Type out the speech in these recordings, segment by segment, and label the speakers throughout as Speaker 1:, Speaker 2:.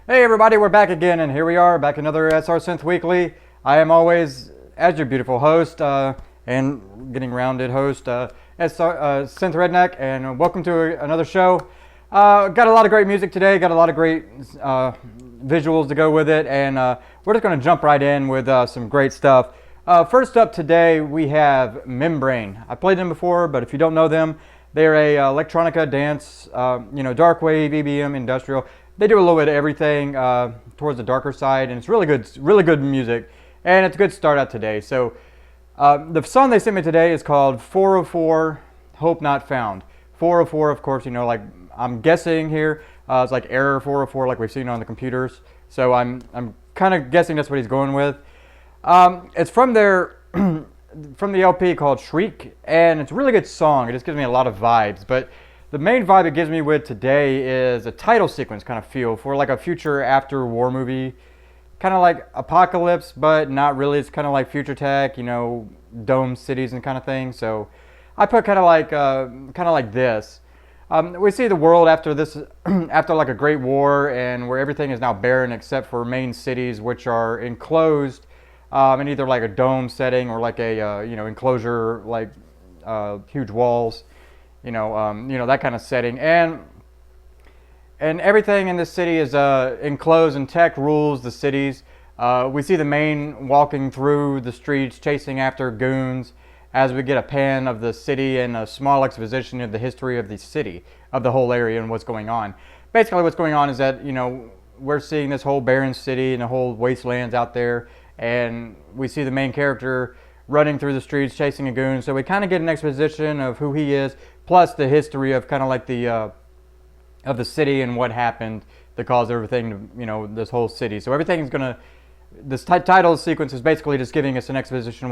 Speaker 1: Hey everybody, we're back again, and here we are, back another SR Synth Weekly. I am always, as your beautiful host, and getting rounded host, Synth Redneck, and welcome to another show. Got a lot of great music today, got a lot of great visuals to go with it, and we're just going to jump right in with some great stuff. First up today, we have MemeBrane. I played them before, but if you don't know them, they're a electronica dance, dark wave, EBM, industrial. They do a little bit of everything towards the darker side, and it's really good music, and it's a good start out today. So the song they sent me today is called 404 Hope Not Found. 404, of course, like I'm guessing here, it's like error 404 like we've seen on the computers. So I'm kind of guessing that's what he's going with. It's from their from the LP called Shriek, and it's a really good song. It just gives me a lot of vibes, but the main vibe it gives me with today is a title sequence kind of feel for like a future after war movie, kind of like Apocalypse, but not really. It's kind of like future tech, dome cities and kind of thing. So I put kind of like this. We see the world after this, after like a great war, and where everything is now barren except for main cities, which are enclosed in either like a dome setting or like a enclosure, like huge walls. That kind of setting, and everything in this city is enclosed, and tech rules the cities. We see the main walking through the streets, chasing after goons, as we get a pan of the city and a small exposition of the history of the city, of the whole area and what's going on. Basically, what's going on is that we're seeing this whole barren city and the whole wastelands out there, and we see the main character running through the streets, chasing a goon. So we kind of get an exposition of who he is, plus the history of kind of like the of the city and what happened that caused everything to, this whole city. So everything's gonna, this title sequence is basically just giving us an exposition of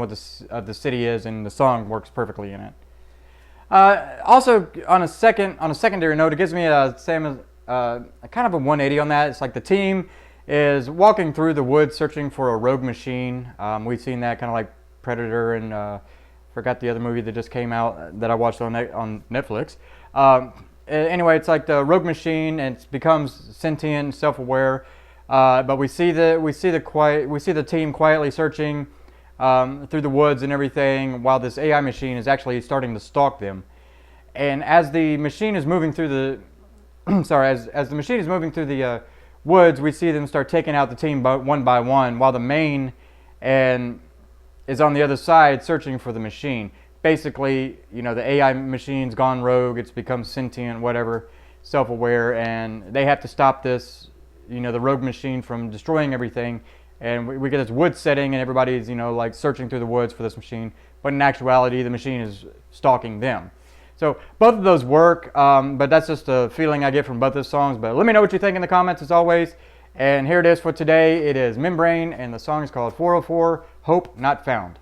Speaker 1: what the city is, and the song works perfectly in it. Also, on a secondary note, it gives me a kind of a 180 on that. It's like the team is walking through the woods searching for a rogue machine. We've seen that kind of like Predator, and forgot the other movie that just came out that I watched on Netflix. Anyway, it's like the rogue machine, and it becomes sentient, self-aware. But we see the team quietly searching through the woods and everything, while this AI machine is actually starting to stalk them. And as the machine is moving through the as the machine is moving through the woods, we see them start taking out the team one by one, while the main is on the other side searching for the machine. Basically, the AI machine's gone rogue, it's become sentient, whatever, self-aware, and they have to stop this, the rogue machine from destroying everything. And we get this wood setting, and everybody's, like searching through the woods for this machine, but in actuality, the machine is stalking them. So both of those work, but that's just a feeling I get from both those songs. But let me know what you think in the comments, as always. And here it is for today. It is MemeBrane, and the song is called 404 Hope Not Found.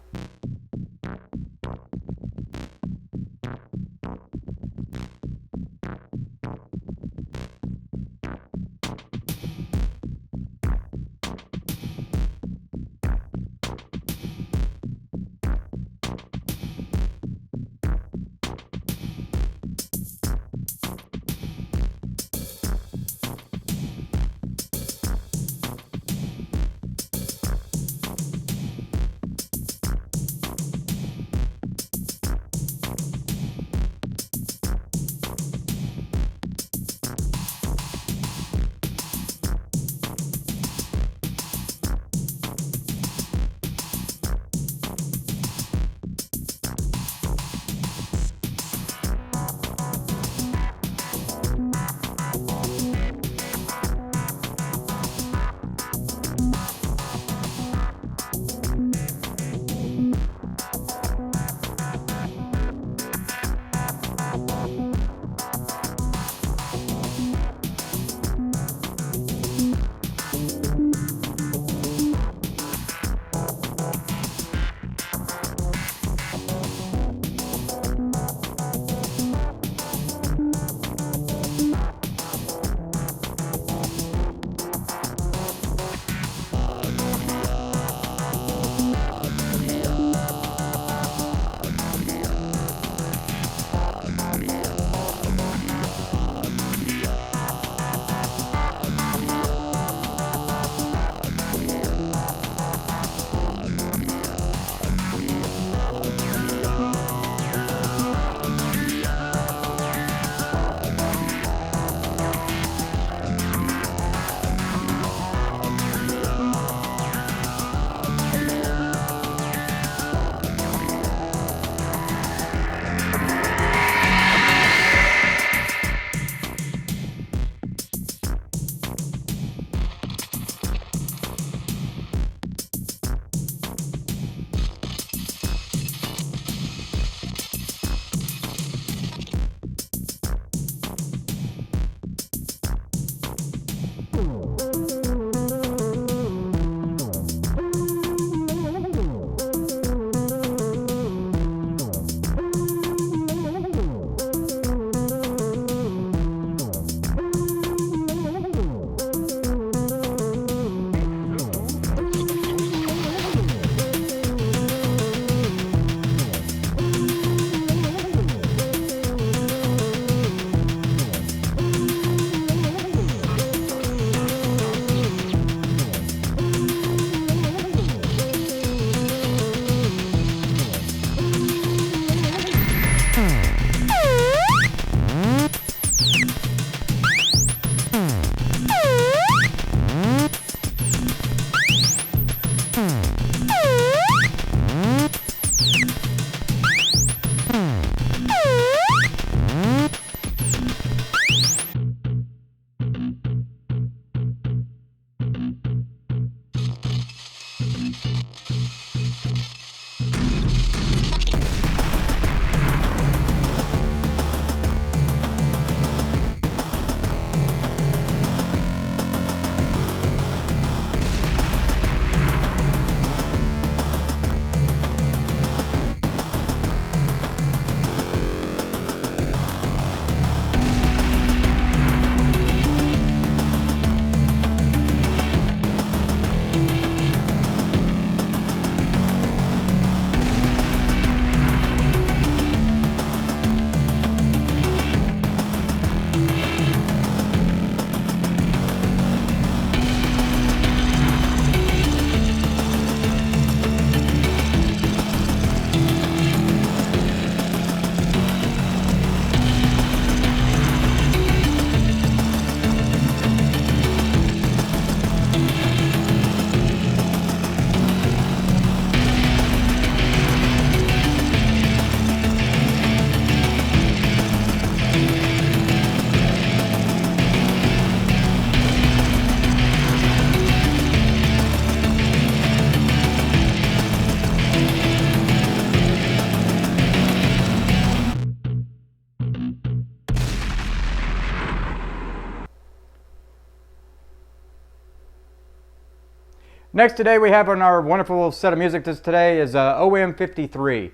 Speaker 1: Next today we have on our wonderful set of music today is OM53.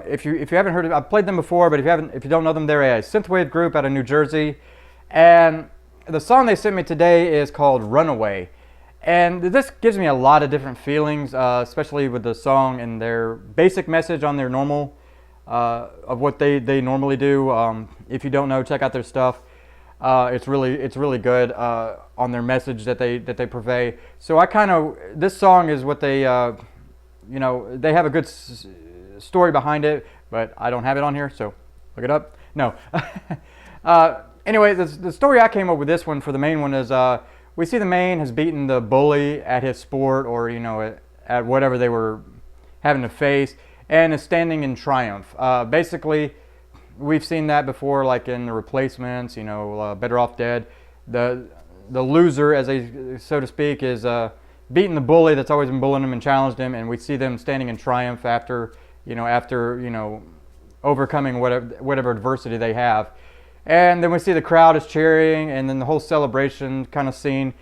Speaker 1: If you haven't heard of, I've played them before, but if you don't know them, they're a synthwave group out of New Jersey, and the song they sent me today is called Runaway. And this gives me a lot of different feelings, especially with the song and their basic message on their normal, of what they normally do. If you don't know, check out their stuff. It's really good on their message that they purvey. So this song is what they, they have a good story behind it, but I don't have it on here, so look it up. No. Anyway, the story I came up with this one for the main one is we see the main has beaten the bully at his sport, or at whatever they were having to face, and is standing in triumph. Basically, we've seen that before, like in the Replacements, Better Off Dead. The loser, as they so to speak, is beating the bully that's always been bullying him and challenged him, and we see them standing in triumph after overcoming whatever adversity they have. And then we see the crowd is cheering, and then the whole celebration kind of scene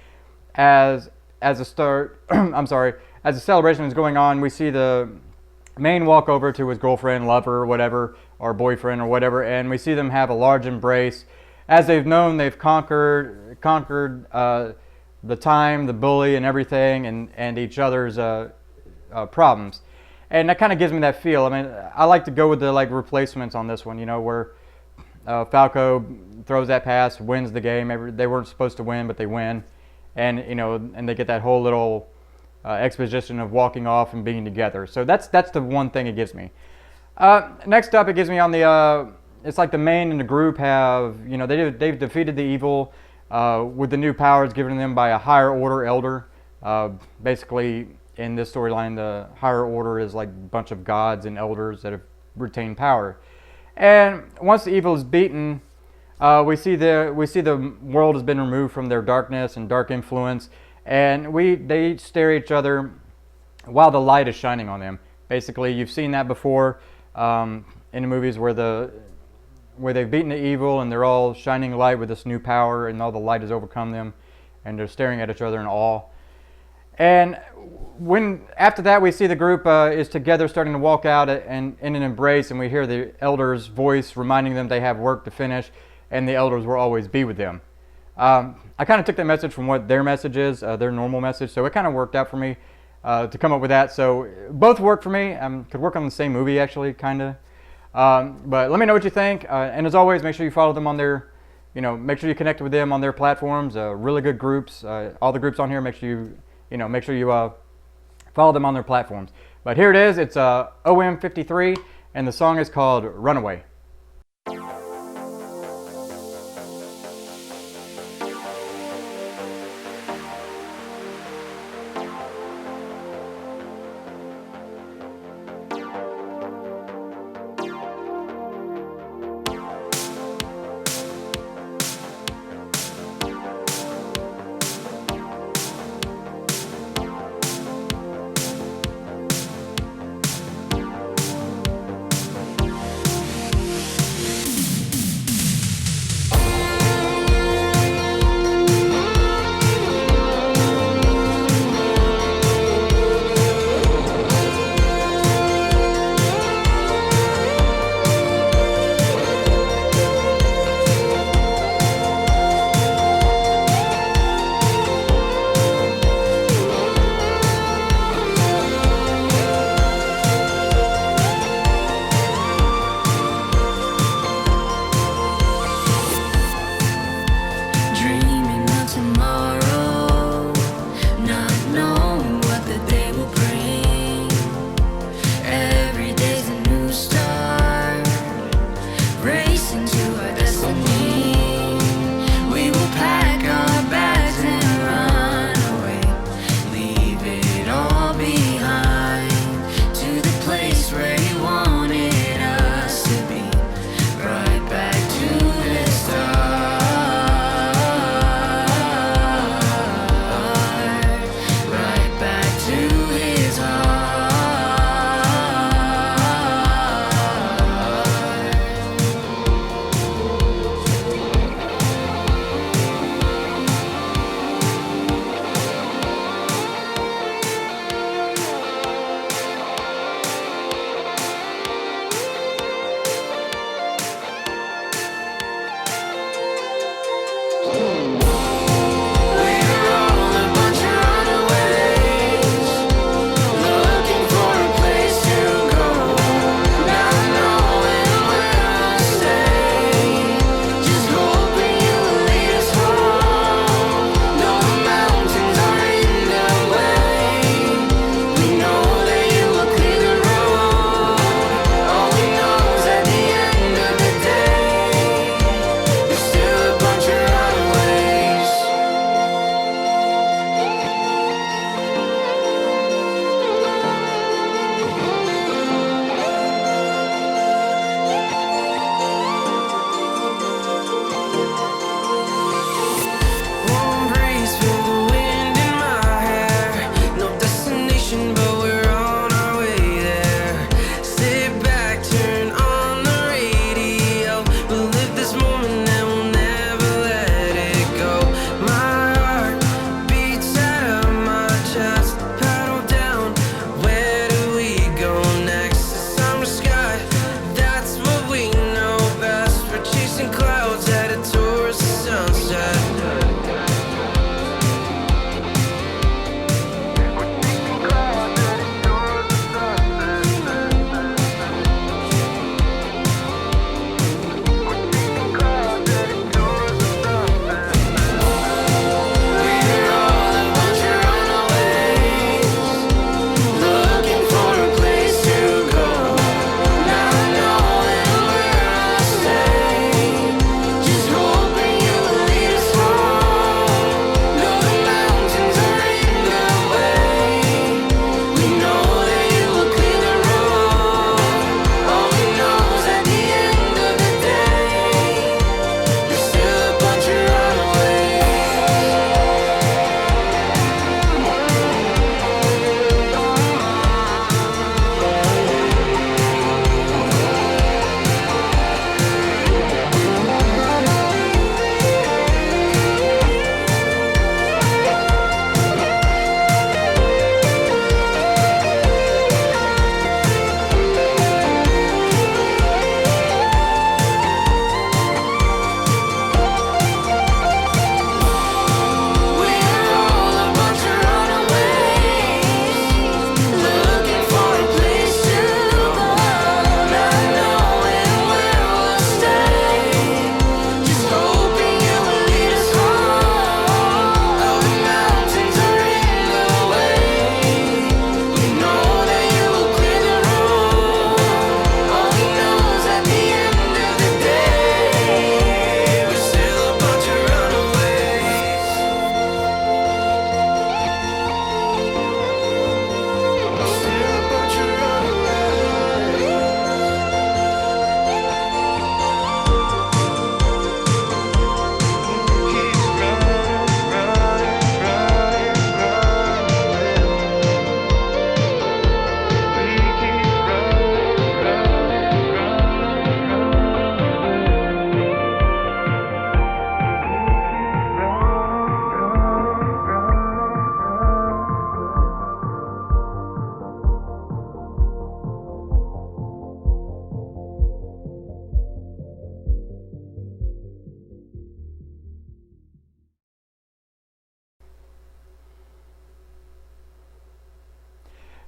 Speaker 1: as a start. I'm sorry. As the celebration is going on, we see the main walk over to his girlfriend, lover, whatever, or boyfriend, or whatever, and we see them have a large embrace. As they've known, they've conquered the time, the bully, and everything, and each other's problems. And that kind of gives me that feel. I mean, I like to go with the Replacements on this one, where Falco throws that pass, wins the game. They weren't supposed to win, but they win, and and they get that whole little exposition of walking off and being together. So that's the one thing it gives me. Next up, it gives me on the it's like the main and the group have they've defeated the evil with the new powers given to them by a higher order elder. Basically, in this storyline, the higher order is like a bunch of gods and elders that have retained power. And once the evil is beaten, we see the world has been removed from their darkness and dark influence, and they each stare at each other while the light is shining on them. Basically, you've seen that before in the movies where they've beaten the evil and they're all shining light with this new power, and all the light has overcome them, and they're staring at each other in awe. And after that, we see the group is together, starting to walk out in an embrace, and we hear the elder's voice reminding them they have work to finish, and the elders will always be with them. I kind of took that message from what their message is, their normal message, so it kind of worked out for me to come up with that. So both worked for me. Could work on the same movie, actually, kind of. But let me know what you think, and as always, make sure you follow them on their, make sure you connect with them on their platforms. Really good groups. All the groups on here, make sure you follow them on their platforms. But here it is. It's OM53, and the song is called Runaway.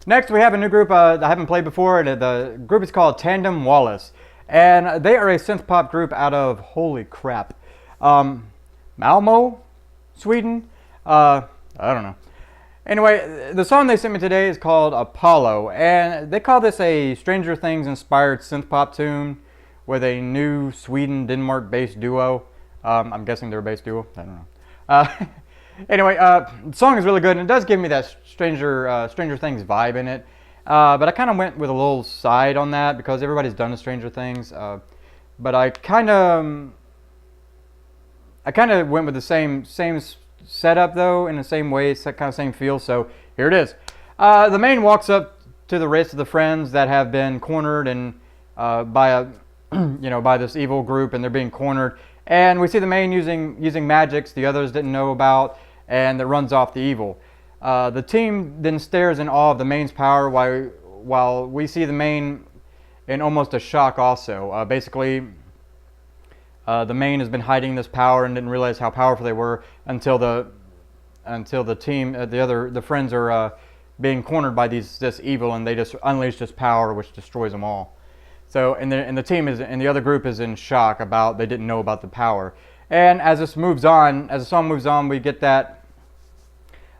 Speaker 1: Next, we have a new group that I haven't played before. The group is called Tandem Wallace. And they are a synth pop group out of, holy crap, Malmo, Sweden? I don't know. Anyway, the song they sent me today is called Apollo. And they call this a Stranger Things inspired synth pop tune with a new Sweden, Denmark-based duo. I'm guessing they're a bass duo. I don't know. Anyway, the song is really good, and it does give me that Stranger Things vibe in it. But I kind of went with a little side on that because everybody's done the Stranger Things. But I kind of went with the same setup though, in the same way, kind of same feel. So here it is. The main walks up to the rest of the friends that have been cornered and by by this evil group, and they're being cornered. And we see the main using magics the others didn't know about, and that runs off the evil. The team then stares in awe of the main's power while we see the main in almost a shock also. Basically, the main has been hiding this power and didn't realize how powerful they were until the team, the friends are being cornered by this evil, and they just unleash this power which destroys them all. So, and the team and the other group is in shock about they didn't know about the power. And as the song moves on, we get that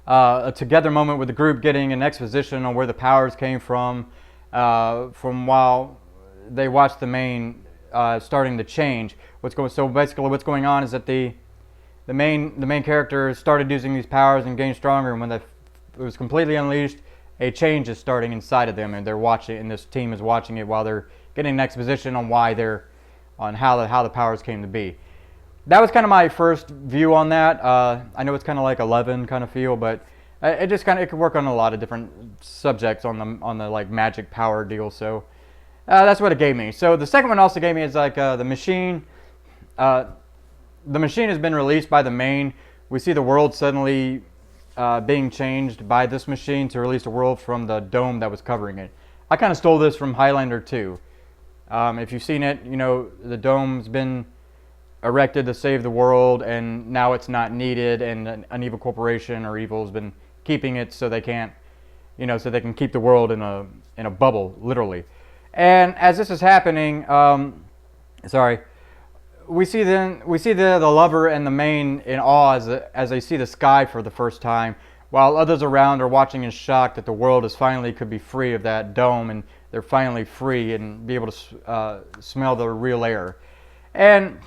Speaker 1: a together moment with the group getting an exposition on where the powers came from while they watch the main starting to change. So basically, what's going on is that the main character started using these powers and gained stronger, and when it was completely unleashed, a change is starting inside of them, and they're watching, and this team is watching it while they're getting an exposition on how the powers came to be. That was kind of my first view on that. I know it's kind of like 11 kind of feel, but it could work on a lot of different subjects on the like magic power deal. So that's what it gave me. So the second one also gave me is like the machine. The machine has been released by the main. We see the world suddenly being changed by this machine to release the world from the dome that was covering it. I kind of stole this from Highlander 2. If you've seen it, the dome's been erected to save the world, and now it's not needed, and an evil corporation or evil has been keeping it so they can't, so they can keep the world in a bubble, literally. And as this is happening, we see the lover and the main in awe as they see the sky for the first time, while others around are watching in shock that the world could be free of that dome, and they're finally free and be able to smell the real air. And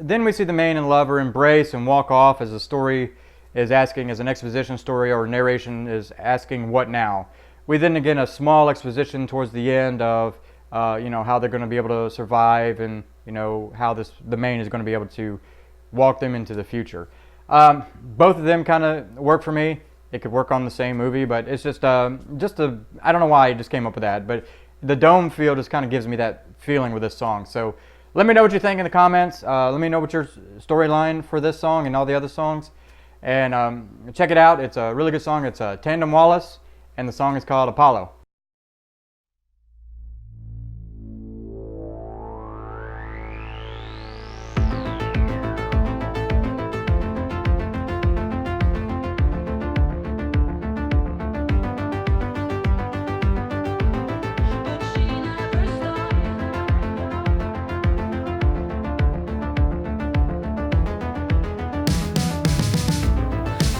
Speaker 1: then we see the main and lover embrace and walk off as the story is asking, as an exposition story or narration is asking, what now? We then get a small exposition towards the end of how they're going to be able to survive, and how the main is going to be able to walk them into the future. Both of them kind of work for me. It could work on the same movie, but it's just I don't know why I just came up with that, but the dome feel just kind of gives me that feeling with this song. So let me know what you think in the comments. Let me know what's your storyline for this song and all the other songs. And check it out. It's a really good song. It's Tandem Wallace, and the song is called Apollo.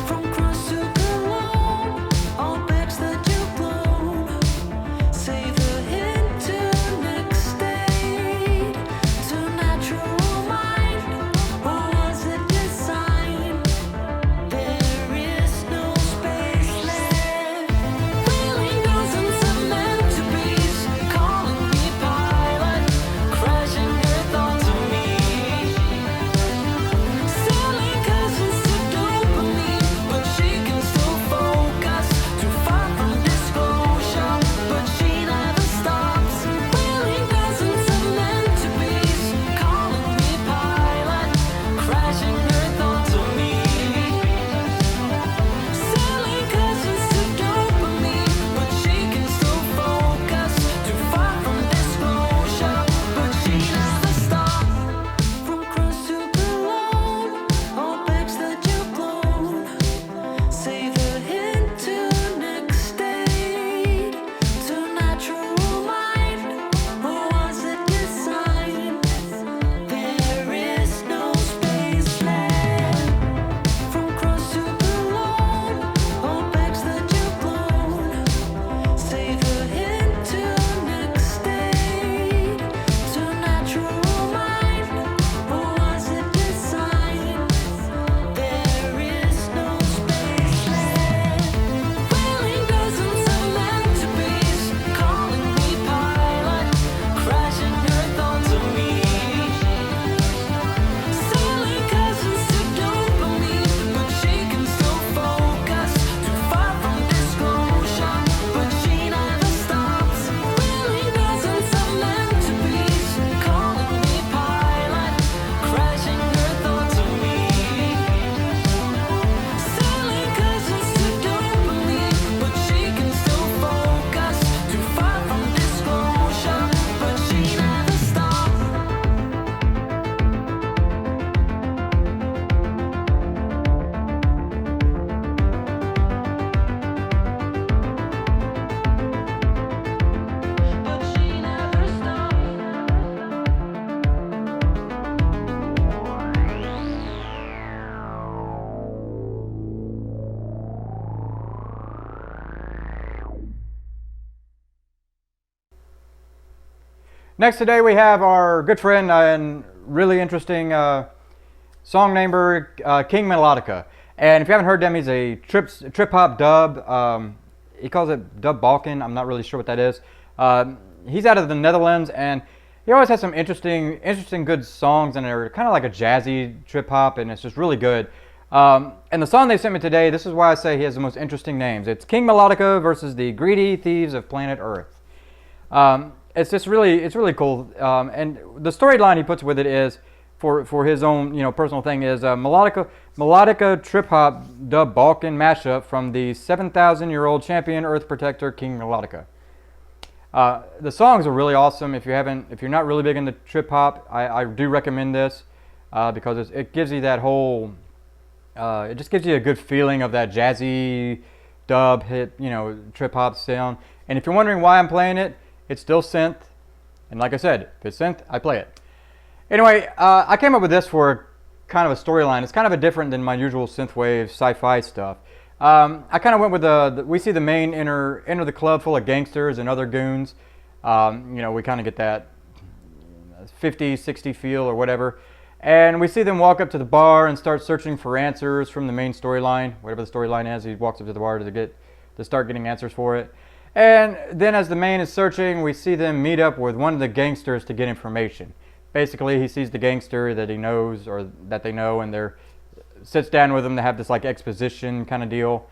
Speaker 2: From cross to cologne, all bags that you blown.
Speaker 1: Next today we have our good friend and really interesting song namer, King Melodica. And if you haven't heard them, he's a trip hop dub. He calls it Dub Balkan. I'm not really sure what that is. He's out of the Netherlands, and he always has some interesting good songs, and they're kind of like a jazzy trip hop, and it's just really good. And the song they sent me today, this is why I say he has the most interesting names. It's King Melodica versus the Greedy Thieves of Planet Earth. It's just really cool. And the storyline he puts with it is, for his own personal thing, is Melodica trip hop dub Balkan mashup from the 7,000-year-old champion Earth protector King Melodica. The songs are really awesome. If you're not really big into trip hop, I do recommend this because it gives you that whole. It just gives you a good feeling of that jazzy dub hit, trip hop sound. And if you're wondering why I'm playing it, it's still synth. And like I said, if it's synth, I play it. Anyway, I came up with this for kind of a storyline. It's kind of different than my usual synthwave sci-fi stuff. I kind of went with we see the main enter the club full of gangsters and other goons. We kind of get that 50s, 60s feel or whatever. And we see them walk up to the bar and start searching for answers from the main storyline. Whatever the storyline is, he walks up to the bar to start getting answers for it. And then as the main is searching, we see them meet up with one of the gangsters to get information. Basically, he sees the gangster that he knows or that they know, and sits down with them to have this like exposition kind of deal.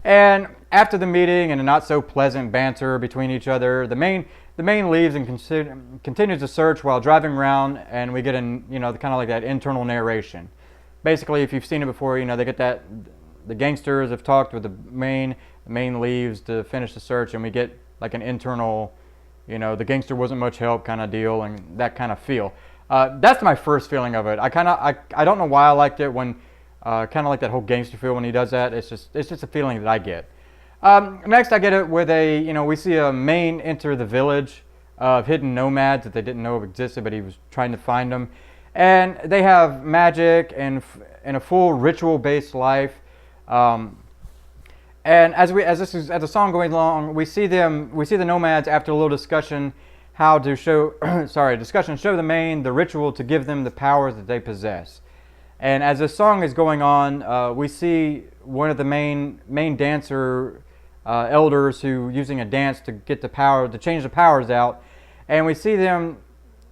Speaker 1: And after the meeting and a not so pleasant banter between each other, the main leaves and continues to search while driving around, and we get kind of like that internal narration. Basically, if you've seen it before, they get that the gangsters have talked with the main leaves to finish the search, and we get like an internal, the gangster wasn't much help kind of deal, and that kind of feel. That's my first feeling of it. I don't know why I liked it when kind of like that whole gangster feel when he does that. It's just a feeling that I get. Next, I get it with we see a main enter the village of hidden nomads that they didn't know existed, but he was trying to find them, and they have magic and a full ritual-based life. And as the song going along, we see the nomads after a little discussion show the main the ritual to give them the powers that they possess. And as the song is going on, we see one of the main dancer elders who using a dance to get to change the powers out, and we see them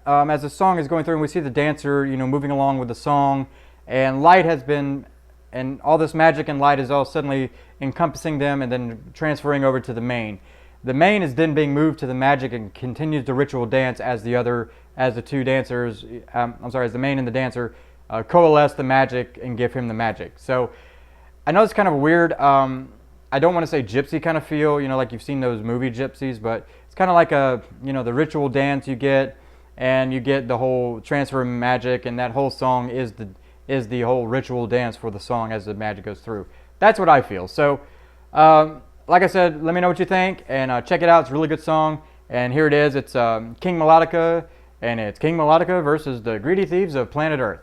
Speaker 1: as the song is going through, and we see the dancer moving along with the song, and and all this magic and light is all suddenly encompassing them and then transferring over to the main. The main is then being moved to the magic and continues the ritual dance as the two dancers, as the main and the dancer coalesce the magic and give him the magic. So I know it's kind of weird. I don't want to say gypsy kind of feel, like you've seen those movie gypsies, but it's kind of like the ritual dance you get, and you get the whole transfer of magic, and that whole song is the whole ritual dance for the song as the magic goes through. That's what I feel. So, like I said, let me know what you think, and check it out. It's a really good song. And here it is. It's King Melodica, and it's King Melodica versus the Greedy Thieves of Planet Earth.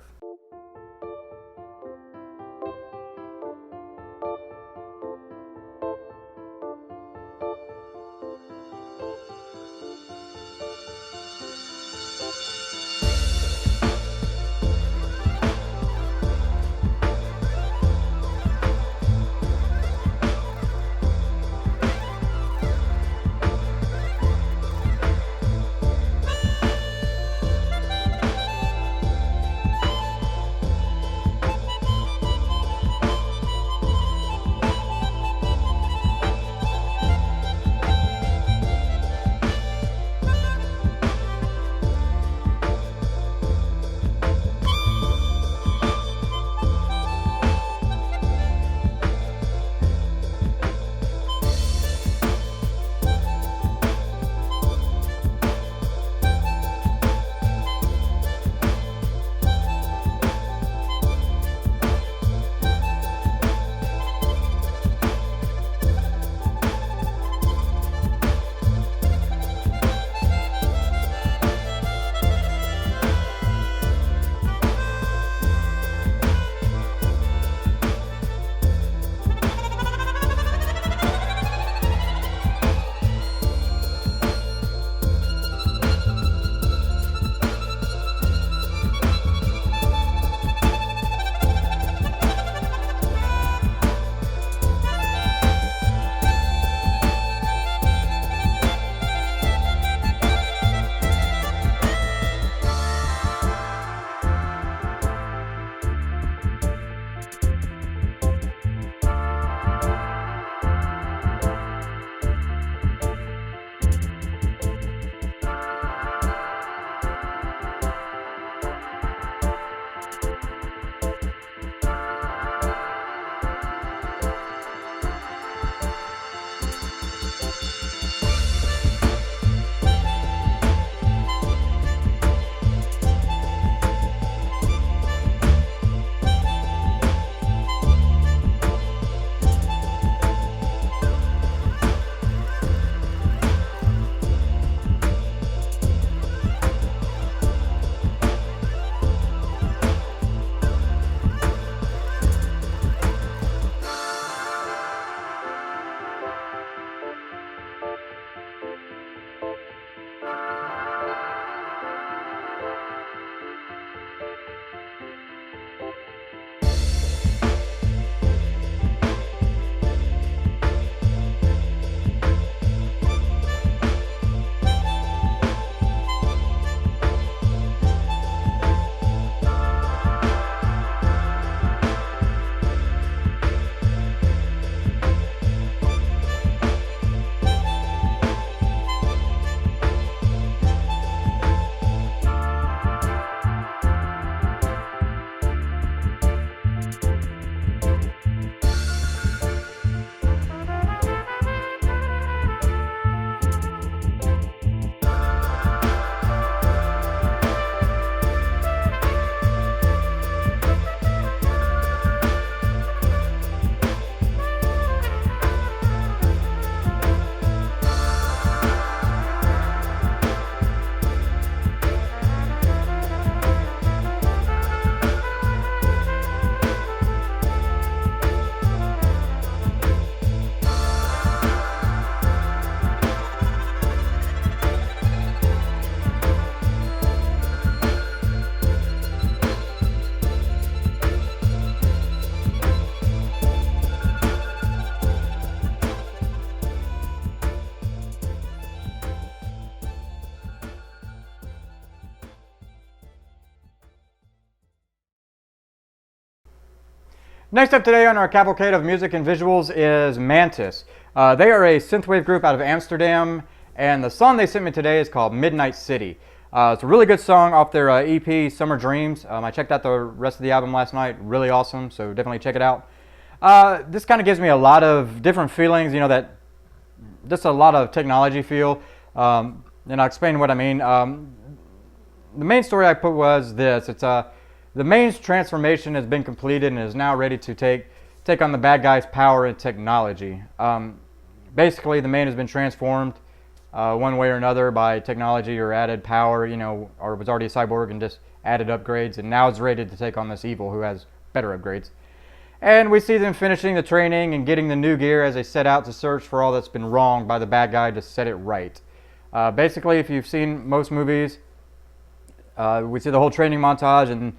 Speaker 1: Next up today on our cavalcade of music and visuals is Mantus. They are a synthwave group out of Amsterdam, and the song they sent me today is called Midnight City. It's a really good song off their EP, Summer Dreams. I checked out the rest of the album last night. Really awesome, so definitely check it out. This kind of gives me a lot of different feelings, that just a lot of technology feel. And I'll explain what I mean. The main story I put was this. It's the main's transformation has been completed and is now ready to take on the bad guy's power and technology. Basically, the main has been transformed one way or another by technology or added power, or was already a cyborg and just added upgrades, and now is ready to take on this evil who has better upgrades. And we see them finishing the training and getting the new gear as they set out to search for all that's been wrong by the bad guy to set it right. Basically, if you've seen most movies, we see the whole training montage, and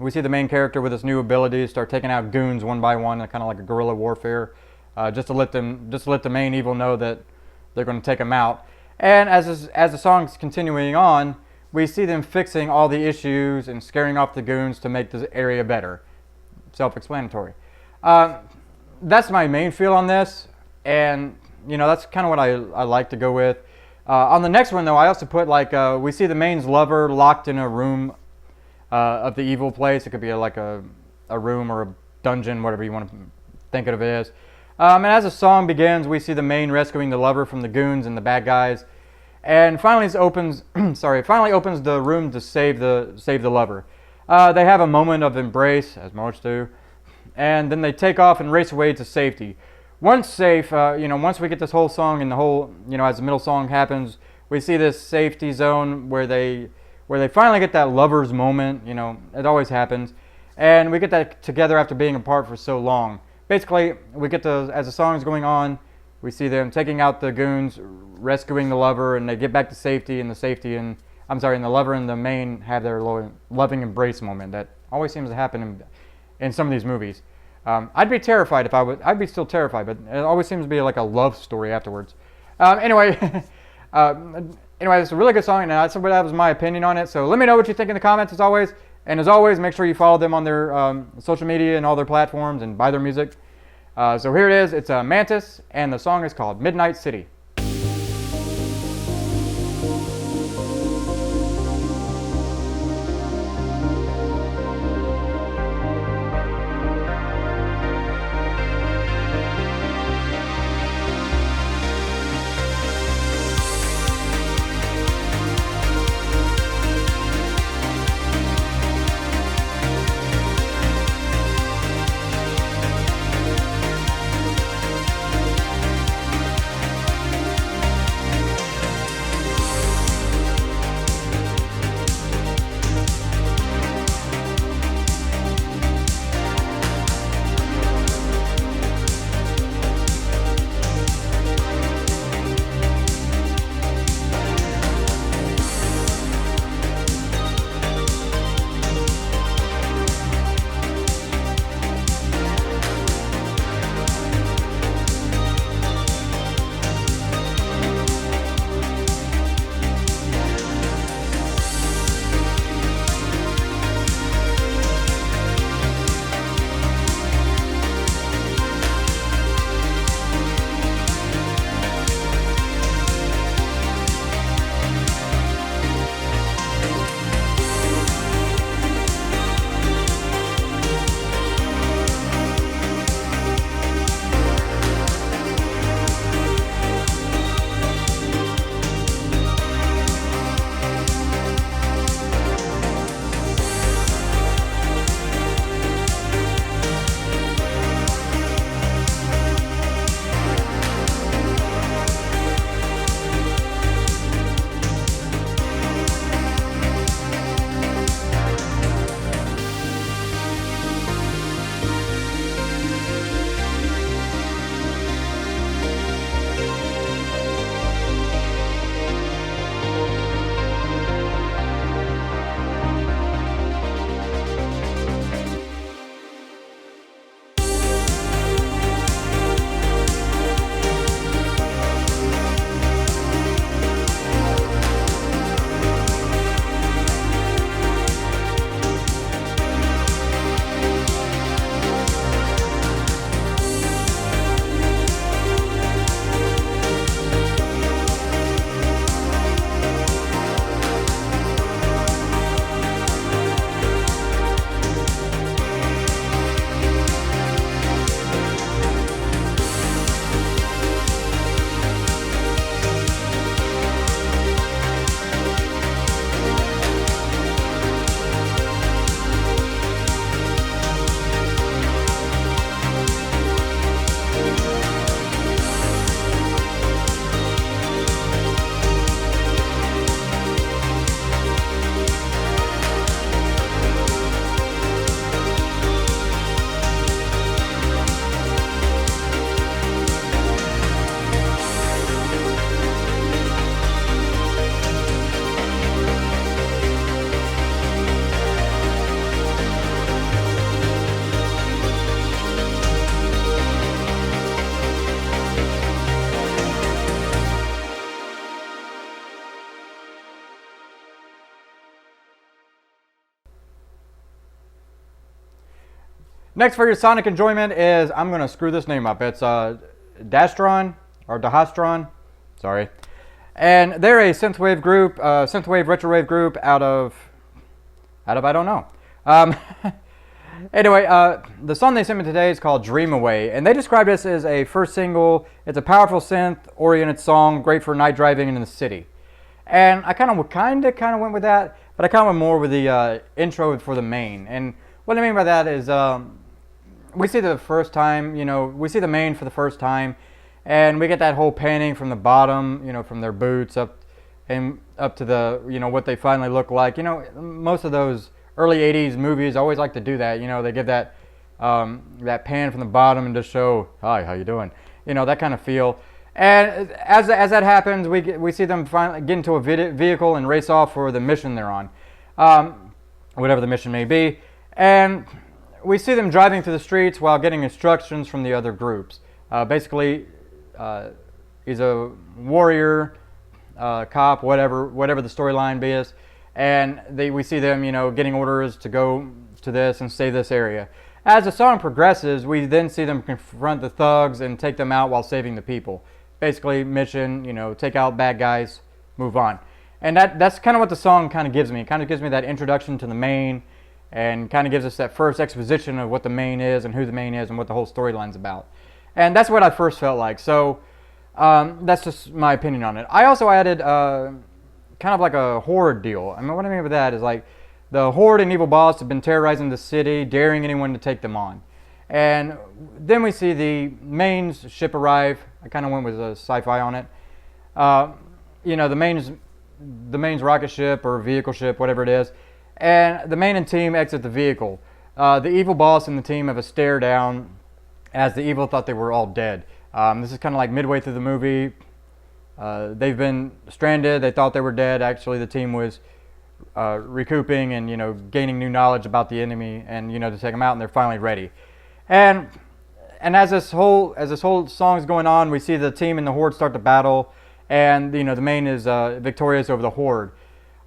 Speaker 1: we see the main character with his new abilities start taking out goons one by one, kind of like a guerrilla warfare, just to let the main evil know that they're going to take him out. And as the song's continuing on, we see them fixing all the issues and scaring off the goons to make the area better. Self-explanatory. That's my main feel on this, and that's kind of what I like to go with. On the next one, though, I also put we see the main's lover locked in a room of the evil place. It could be like a room or a dungeon, whatever you want to think of it as. And as the song begins, we see the main rescuing the lover from the goons and the bad guys, and finally opens the room to save the lover. They have a moment of embrace, as most do, and then they take off and race away to safety. Once safe, once we get this whole song and the whole, as the middle song happens, we see this safety zone where they finally get that lover's moment. It always happens, and we get that together after being apart for so long. Basically, we get to, as the song is going on, we see them taking out the goons, rescuing the lover, and they get back to safety, and the lover and the main have their loving embrace moment that always seems to happen in some of these movies. I'd be terrified if I'd be still terrified, but it always seems to be like a love story afterwards. Anyway, it's a really good song, and that was my opinion on it. So let me know what you think in the comments, as always. And as always, make sure you follow them on their social media and all their platforms and buy their music. So here it is. It's Mantus, and the song is called Midnight City. Next for your sonic enjoyment is, I'm going to screw this name up. It's Dhastron or Dhastron. Sorry. And they're a synthwave group, synthwave retrowave group out of I don't know. Anyway, the song they sent me today is called Dreamaway, and they described this as a first single. It's a powerful synth-oriented song, great for night driving in the city. And I kind of went with that, but I kind of went more with the intro for the main. And what I mean by that is, we see the first time, we see the main for the first time, and we get that whole panning from the bottom, from their boots up to the, what they finally look like. Most of those early 80s movies always like to do that. They give that that pan from the bottom and just show, hi, how you doing? That kind of feel. And as that happens, we see them finally get into a vehicle and race off for the mission they're on, whatever the mission may be. And we see them driving through the streets while getting instructions from the other groups. Basically, he's a warrior, cop, whatever the storyline is. And we see them, getting orders to go to this and save this area. As the song progresses, we then see them confront the thugs and take them out while saving the people. Basically, mission, take out bad guys, move on. And that's kind of what the song kind of gives me. It kind of gives me that introduction to the main, and kind of gives us that first exposition of what the main is and who the main is and what the whole storyline's about. And that's what I first felt like. So that's just my opinion on it. I also added kind of like a horde deal. I mean, what I mean by that is like the horde and evil boss have been terrorizing the city, daring anyone to take them on. And then we see the main's ship arrive. I kind of went with a sci-fi on it. The main's rocket ship or vehicle ship, whatever it is. And the main and team exit the vehicle. The evil boss and the team have a stare down as the evil thought they were all dead. This is kind of like midway through the movie. They've been stranded. They thought they were dead. Actually, the team was recouping and gaining new knowledge about the enemy, and to take them out, and they're finally ready. And as this whole song is going on, we see the team and the horde start to battle, and the main is victorious over the horde.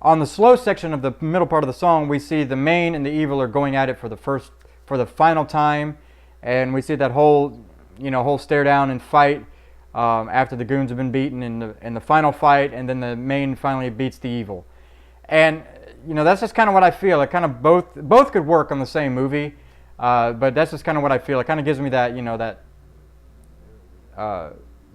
Speaker 1: On the slow section of the middle part of the song, we see the main and the evil are going at it for the final time, and we see that whole stare down and fight after the goons have been beaten in the final fight, and then the main finally beats the evil. And that's just kind of what I feel. It kind of both could work on the same movie, but that's just kind of what I feel. It kind of gives me that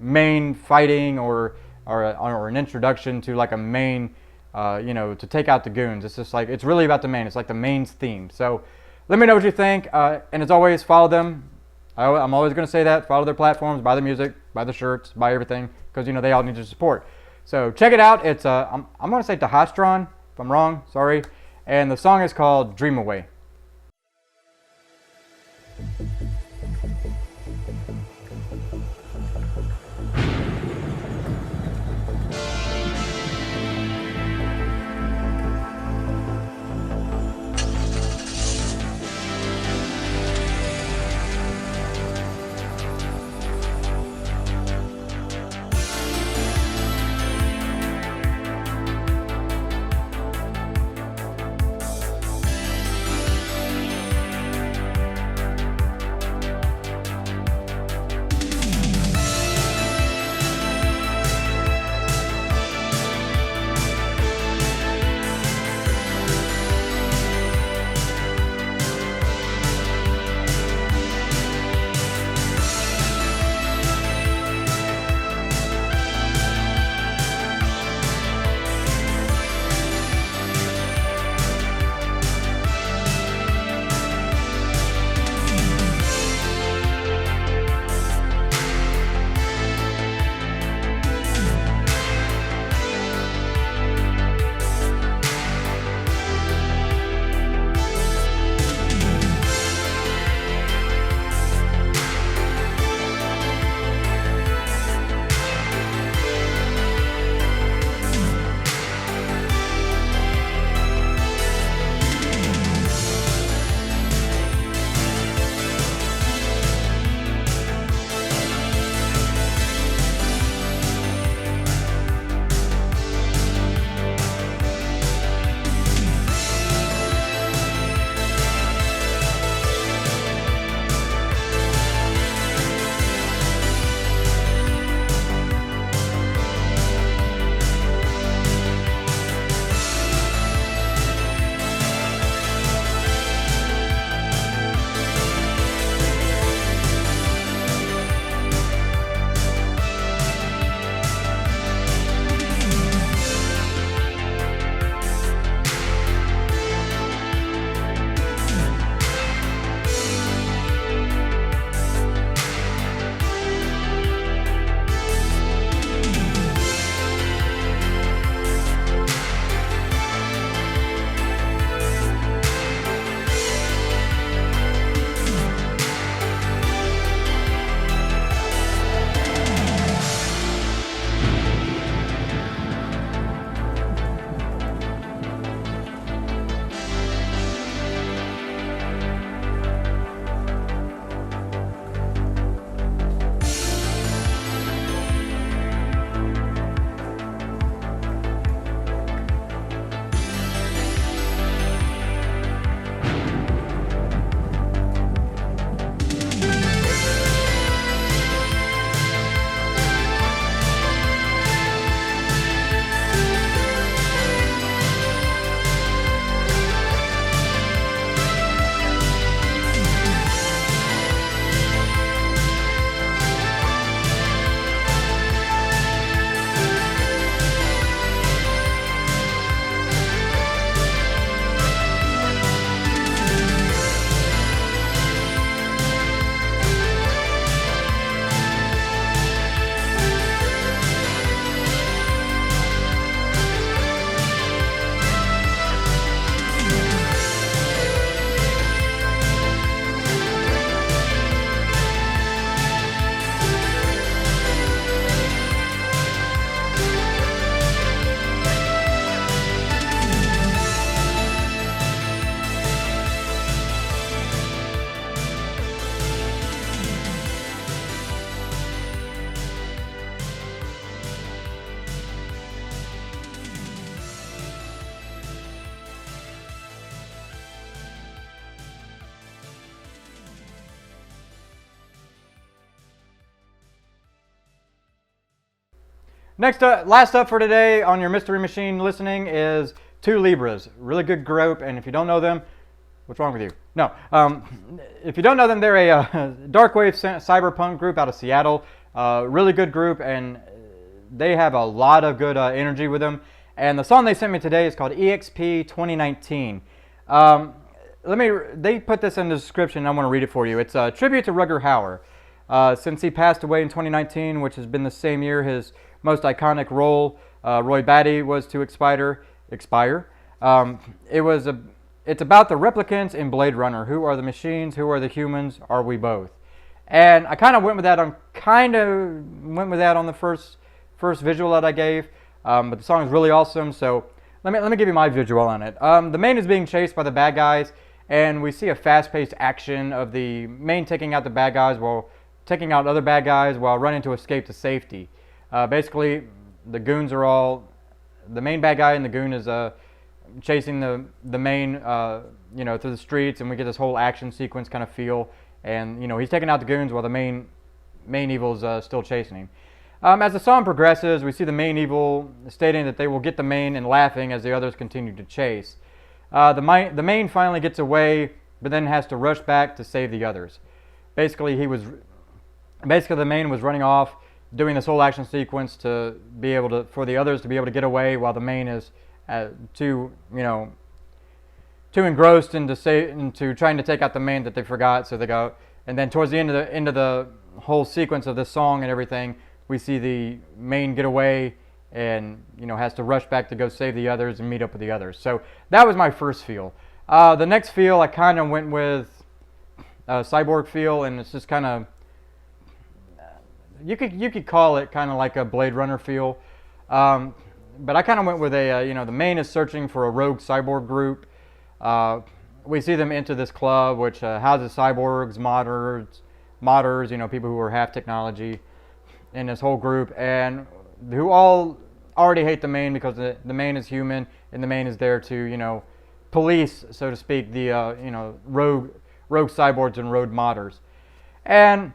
Speaker 1: main fighting or an introduction to like a main. To take out the goons. It's just like, it's really about the main. It's like the main's theme. So let me know what you think. And as always, follow them. I'm always going to say that. Follow their platforms, buy the music, buy the shirts, buy everything, because they all need your support. So check it out. It's I'm going to say Dhastron. If I'm wrong, sorry. And the song is called Dreamaway. Next up, last up for today on your Mystery Machine listening is Two Libras. Really good group, and if you don't know them, what's wrong with you? No. If you don't know them, they're a darkwave cyberpunk group out of Seattle. Really good group, and they have a lot of good energy with them. And the song they sent me today is called EXP 2019. They put this in the description. I want to read it for you. It's a tribute to Rutger Hauer. Since he passed away in 2019, which has been the same year his most iconic role, Roy Batty, was to expire. It's about the replicants in Blade Runner. Who are the machines? Who are the humans? Are we both? And I kind of went with that on the first visual that I gave. But the song is really awesome. So let me give you my visual on it. The main is being chased by the bad guys, and we see a fast-paced action of the main taking out the bad guys while taking out other bad guys while running to escape to safety. Basically, the goons are all the main bad guy, and the goon is chasing the main through the streets, and we get this whole action sequence kind of feel. And he's taking out the goons while the main evil is still chasing him. As the song progresses, we see the main evil stating that they will get the main and laughing as the others continue to chase. The main finally gets away, but then has to rush back to save the others. Basically, the main was running off, doing this whole action sequence for the others to be able to get away, while the main is too engrossed into trying to take out the main that they forgot. So they go, and then towards the end of the whole sequence of this song and everything, we see the main get away and has to rush back to go save the others and meet up with the others. So that was my first feel. The next feel, I kind of went with a cyborg feel, and it's just kind of, you could call it kind of like a Blade Runner feel. But I kind of went with the main is searching for a rogue cyborg group. We see them enter this club, which houses cyborgs, modders, people who are half technology in this whole group, and who all already hate the main because the main is human, and the main is there to, police, so to speak, the, rogue cyborgs and rogue modders. And,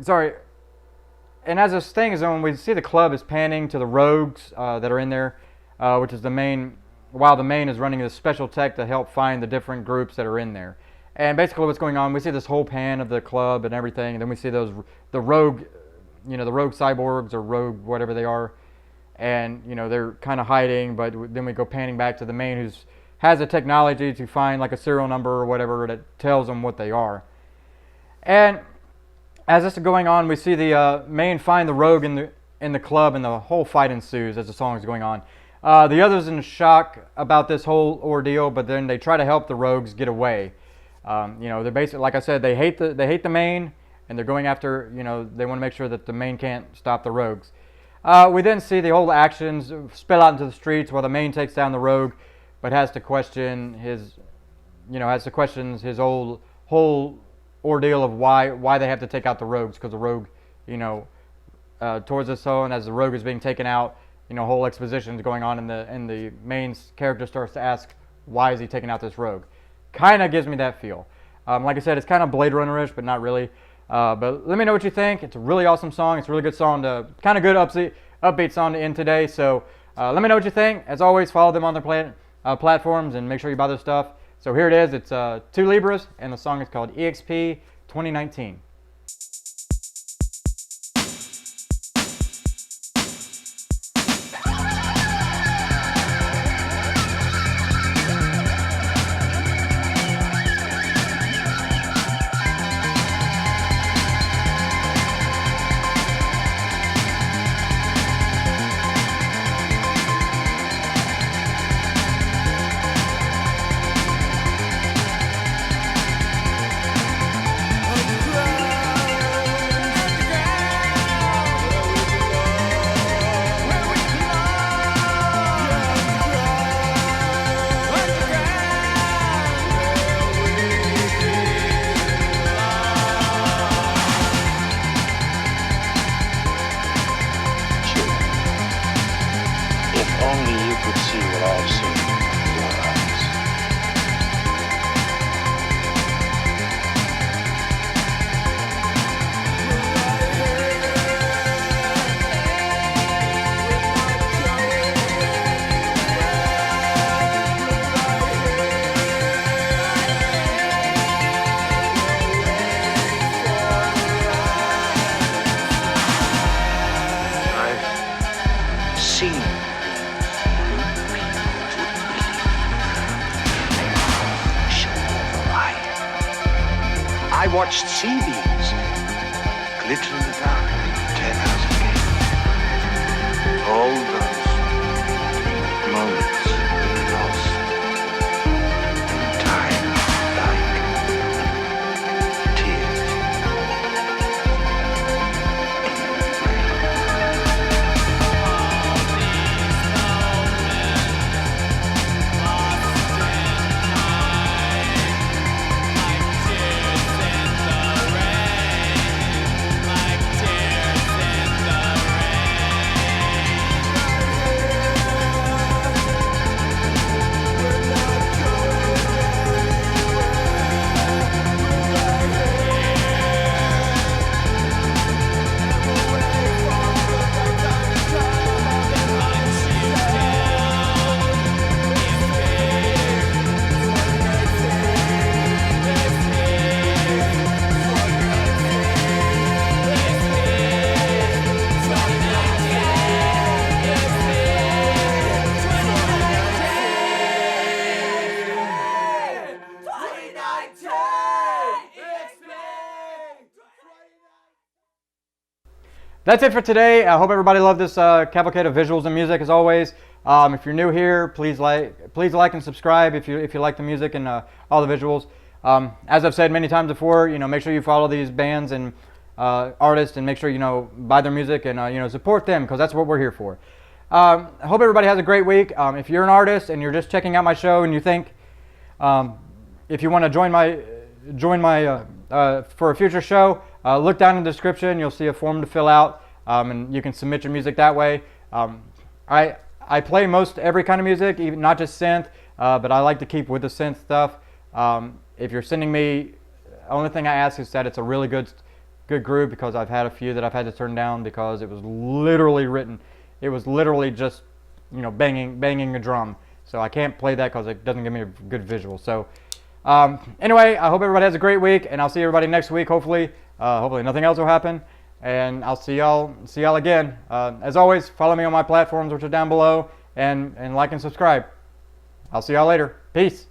Speaker 1: sorry, and as this thing is on, we see the club is panning to the rogues that are in there, which is the main, while the main is running this special tech to help find the different groups that are in there. And basically what's going on, we see this whole pan of the club and everything, and then we see the rogue, the rogue cyborgs or rogue whatever they are, and they're kind of hiding, but then we go panning back to the main who has the technology to find like a serial number or whatever that tells them what they are. And as this is going on, we see the main find the rogue in the club, and the whole fight ensues as the song is going on. The others in shock about this whole ordeal, but then they try to help the rogues get away. They're basically, like I said, they hate the main, and they're going after, they want to make sure that the main can't stop the rogues. We then see the whole actions spill out into the streets while the main takes down the rogue, but has to question his whole ordeal of why they have to take out the rogues, because the rogue, towards this zone, as the rogue is being taken out, whole exposition is going on, and the main character starts to ask, why is he taking out this rogue? Kind of gives me that feel. Like I said, it's kind of Blade Runner-ish, but not really. But let me know what you think. It's a really awesome song. It's a really good song kind of good upbeat song to end today. So let me know what you think. As always, follow them on their platforms and make sure you buy their stuff. So here it is. It's 2 Libras, and the song is called EXP 2019.
Speaker 2: seen I watched sea beams glitter in the dark 10,000 games. All those moments lost in time like tears in rain.
Speaker 1: That's it for today. I hope everybody loved this cavalcade of visuals and music as always. If you're new here, please like and subscribe if you like the music and all the visuals. As I've said many times before, make sure you follow these bands and artists and make sure buy their music and support them, because that's what we're here for. I hope everybody has a great week. If you're an artist and you're just checking out my show and you think if you want to join my for a future show, look down in the description. You'll see a form to fill out, and you can submit your music that way. I play most every kind of music, even not just synth, but I like to keep with the synth stuff. If you're sending me, the only thing I ask is that it's a really good group, because I've had a few that I've had to turn down because it was literally written. It was literally just banging a drum. So I can't play that because it doesn't give me a good visual. So anyway, I hope everybody has a great week, and I'll see everybody next week. Hopefully nothing else will happen, and I'll see y'all again. As always, follow me on my platforms, which are down below, and like and subscribe. I'll see y'all later. Peace.